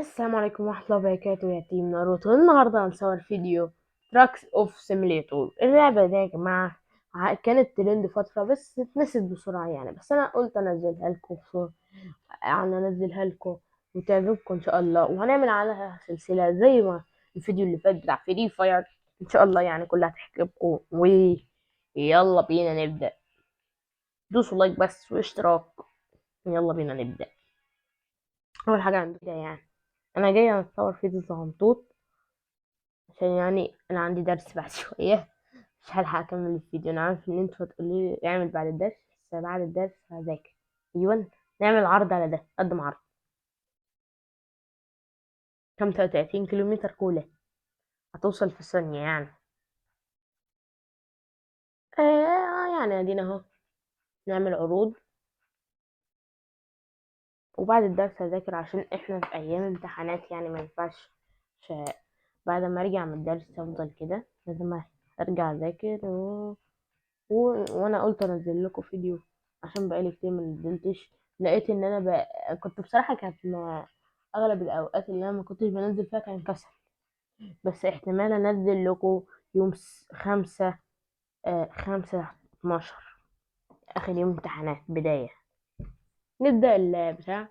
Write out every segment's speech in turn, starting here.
السلام عليكم ورحمة الله وبركاته يا تيم ناروتو. النهاردة هنصور فيديو تراكس اوف سيميليتور. اللعبة دي يا جماعة كانت ترند فترة بس اتنست بسرعة يعني، بس أنا قلت أنزلها لكم بسرعة، يعني أنزلها لكم وتعجبكم إن شاء الله، وهنعمل عليها سلسلة زي ما الفيديو اللي فات بتاع فري فاير إن شاء الله، يعني كلها تعجبكم. ويلا بينا نبدأ. دوسوا لايك بس واشتراك. يلا بينا نبدأ. أول حاجة عندي يعني أنا جاي أصور فيديو صغنطوط، عشان يعني انا عندي درس بعد شويه، مش هلحق اكمل الفيديو. انا عارف ان انتوا هتقولي لي اعمل بعد الدرس، بس بعد الدرس هذاكر. ايوه، نعمل عرض على ده، قدم عرض. كام؟ 33 كيلومتر كوله، هتوصل في ثانيه يعني. يعني ادينا اهو نعمل عروض، وبعد الدرس هذاكر عشان احنا في ايام امتحانات، يعني ما ينفعش ش- بعد ما ارجع من الدرس افضل كده، لازم ارجع اذاكر وانا قلت انزل لكم فيديو عشان بقالي كتير ما نزلتش. لقيت ان انا كنت بصراحه كانت اغلب الاوقات اللي انا ما كنتش بنزل فيها كان كسل، بس احتمال انزل لكم يوم 5 5 12، اخر يوم امتحانات بدايه. نبدا البتاع،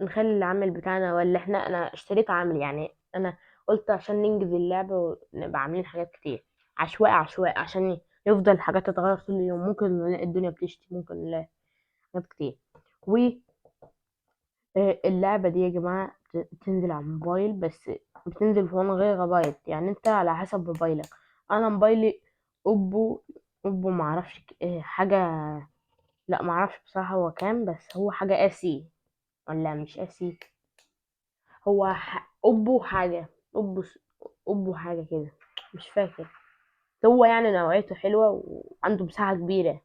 نخلي العمل بتاعنا، ولا انا اشتريت عامل يعني. انا قلت عشان ننجز اللعبة ونبقى عاملين حاجات كتير عشوائي عشوائي، عشان يفضل الحاجات تتغير كل يوم، ممكن نلاقي الدنيا بتشتي، ممكن نلاقي حاجات كتير. واللعبة دي يا جماعة بتنزل على الموبايل، بس بتنزل في 1 غير بايت، يعني انت على حسب موبايلك. انا موبايلي اوبو. اوبو معرفش حاجة، لا معرفش بصراحة هو كام، بس هو حاجة اسي ولا مش اسي. هو أبو حاجة، أبو أبو حاجة كده، مش فاكر. هو يعني نوعيته حلوة وعنده مساحة كبيرة.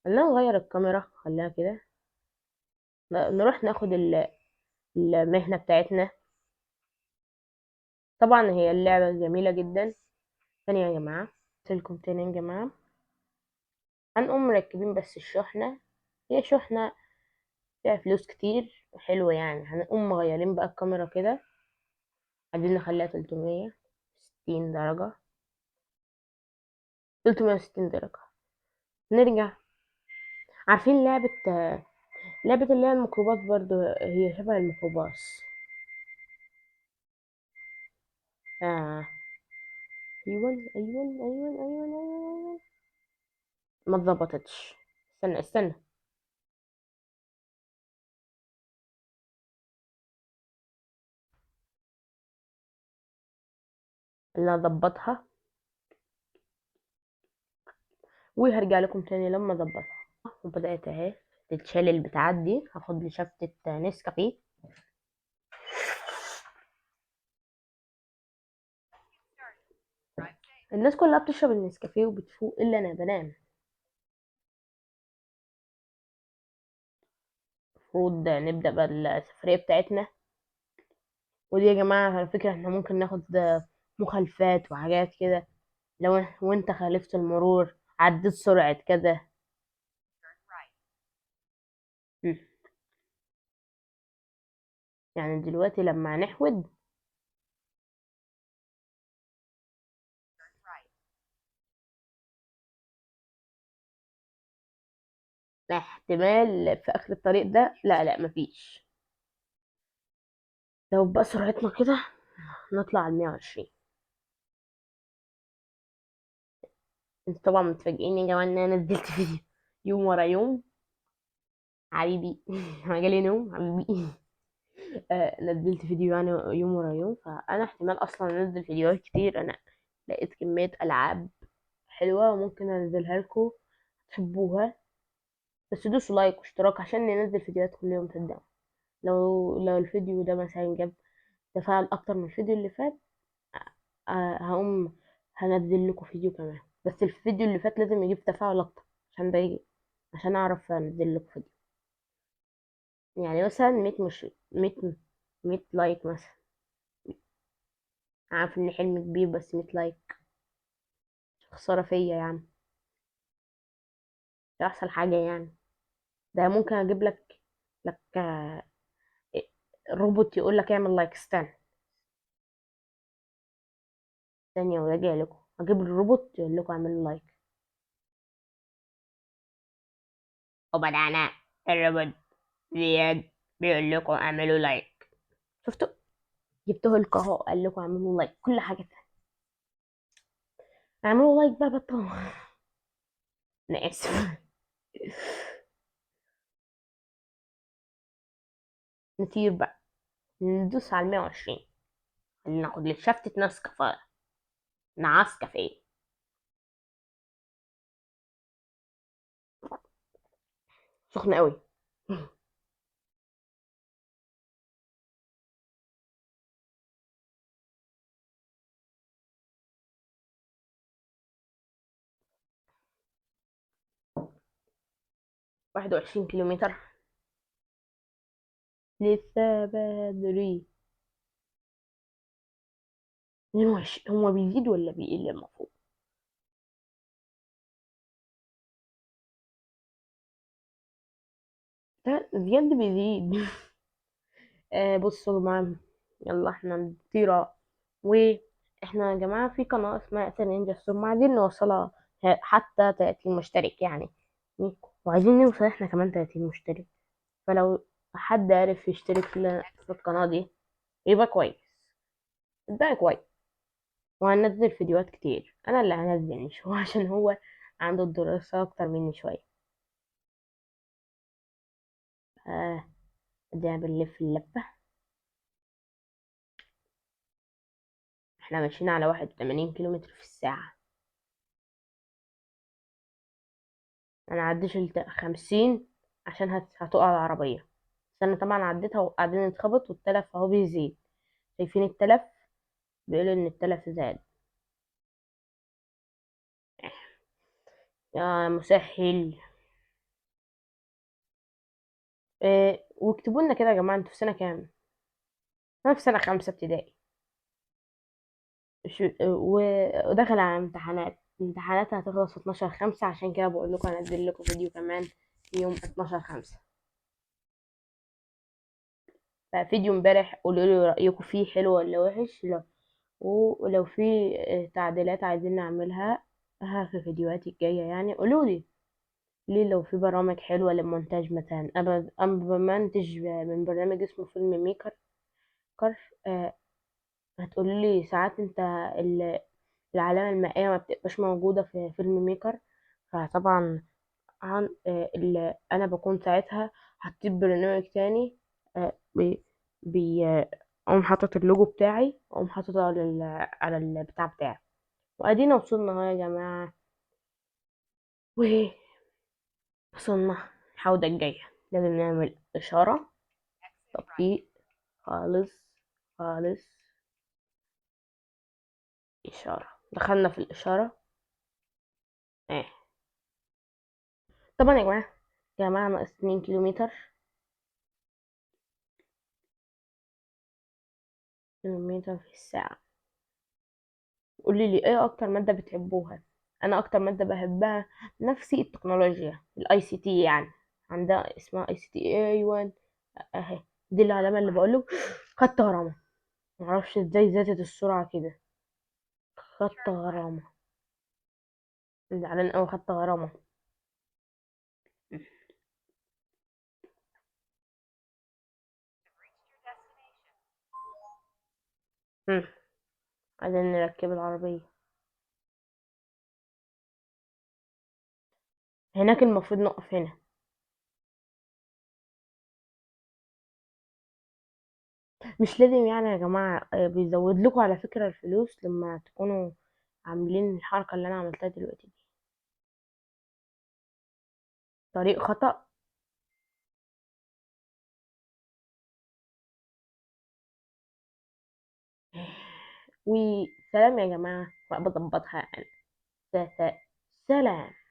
خلينا نغير الكاميرا، خليها كده، نروح ناخد المهنة بتاعتنا. طبعا هي اللعبة جميلة جدا. ثانية يا جماعة، لكم تاني يا جماعة. هنقوم مركبين بس الشحنة، هي شحنة فيها فلوس كتير حلوة يعني. هنقوم مغيرين بقى الكاميرا كده، عايزين نخليها 360 درجة، 360 درجة. نرجع. عارفين لعبة اللي هي الميكروباص؟ برضو هي شبه الميكروباص. آه. أيوة أيوة أيوة أيوة أيوة أيوة. ما اتظبطتش. استنى استنى. اللي اظبطها وهرجع لكم تاني لما اظبطها. وبدأت اهي تتشال البتاعات دي. هاخد لي شفطة نسكافيه. الناس كلها بتشرب النسكافيه وبتفوق الا انا بنام. المفروض نبدأ بقى السفرية بتاعتنا. ودي يا جماعة على فكرة احنا ممكن ناخد مخالفات وحاجات كده. لو وانت خالفت المرور، عديت سرعة كذا. م. يعني دلوقتي لما هنحود، احتمال في آخر الطريق ده، لا لا مفيش. لو بقى سرعتنا كده نطلع على 120. انت طبعا متفاجئين يا جماعة ان انا نزلت فيديو يوم ورا يوم. حبيبي انا جالي نوم حبيبي. نزلت فيديو يعني يوم ورا يوم، فانا احتمال اصلا انزل فيديوهات كتير. انا لقيت كمية العاب حلوة وممكن انزلها لكم تحبوها. بس دوسوا لايك واشتراك عشان ننزل فيديوهات كل يوم صدقوا. لو الفيديو ده مثلا جاب تفاعل اكتر من الفيديو اللي فات، هقوم هنزل لكم فيديو كمان. بس الفيديو اللي فات لازم يجيب تفاعل اكتر عشان ده يجي، عشان اعرف انزل لكم فيديو. يعني مثلا 100، مش 100، 100 لايك مثلا. عارف ان حلم كبير، بس 100 لايك خسارة فيا يعني، ده احسن حاجة يعني. ده ممكن اجيب لك الروبوت يقول لك اعمل لايك. استنى ثانية وراجع لكم، هجيب الروبوت يقول لكم اعملوا لايك. وبدأنا. الروبوت زياد بيقول لكم اعملوا لايك. شفتوا؟ جبته لكم اهو، قال لكم اعملوا لايك كل حاجة. اعملوا لايك بقى بطل. انا اسف. نطير بقى، ندوس على 120. ناخد لشفتة نسكافيه. نعسكافيه. سخن قوي. 21 كيلومتر. لسه بدري. 22 هو بيزيد ولا بيقل المفروض؟ ده بجد بيزيد. بصوا يا جماعة، يلا احنا نطير. واحنا يا جماعة في قناة اسمها اسر نينجا ستورم، عايزين نوصلها حتى 30 مشترك يعني. وعايزين نوصل احنا كمان 30 مشترك. فلو حد عارف يشترك لنا في القناة دي يبقى كويس. ده كويس. وهننزل فيديوهات كتير، انا اللي هنزل مش هو عشان هو عنده الدراسة اكتر مني شوية. آه ده بنلف اللفة. احنا ماشيين على 81 كيلومتر في الساعة. انا عديت 50 عشان هتقع العربية. بس انا طبعا عديتها وقاعدين نتخبط، والتلف اهو بيزيد. شايفين التلف؟ بيقولوا ان التلف زاد. يا مسهل. واكتبوا لنا كده يا جماعة، انتوا في سنة كام؟ انا في سنة 5 ابتدائي. وداخل على امتحانات هتخلص في 12/5، عشان كده بقول لكم هنزل لكم فيديو كمان يوم 12/5. ففيديو امبارح قولوا لي رأيكم فيه حلو ولا وحش. ولو في تعديلات عايزين نعملها في الفيديوهات الجاية يعني قولوا لي. ليه لو في برامج حلوة للمونتاج مثلا، أنا بمنتج من برنامج اسمه فيلم ميكر. آه، هتقولوا لي ساعات انت ال- العلامة المائية ما بتبقاش موجودة في فيلم ميكر. فطبعا انا بكون ساعتها حطيت برنامج تاني. آه، بي بي اقوم حاطط اللوجو بتاعي، اقوم حاططه على البتاع بتاعي. وادينا وصلنا اهو يا جماعة. وصلنا الحودة الجاية. لازم نعمل إشارة تبطيء خالص خالص. إشارة. دخلنا في الإشارة. ايه. طبعا يا جماعة ناقص 2 كيلومتر. كيلومتر في الساعة. قولي لي ايه اكتر مادة بتحبوها؟ انا اكتر مادة بحبها نفسي التكنولوجيا، الاي سي تي يعني. عندها اسمها اي سي تي، ايوه. اهي دي العلامة اللي بقوله. خدت غرامة. معرفش ازاي زادت السرعة كده. خدت غرامة. زعلان اوي، خدت غرامة. مم. عايزين نركب العربية. هناك المفروض نقف هنا. مش لازم يعني يا جماعة، بيزود لكم على فكرة الفلوس لما تكونوا عاملين الحركة اللي أنا عملتها دلوقتي دي. طريق خطأ. وسلام يا جماعة، بظبطها يعني. سلام.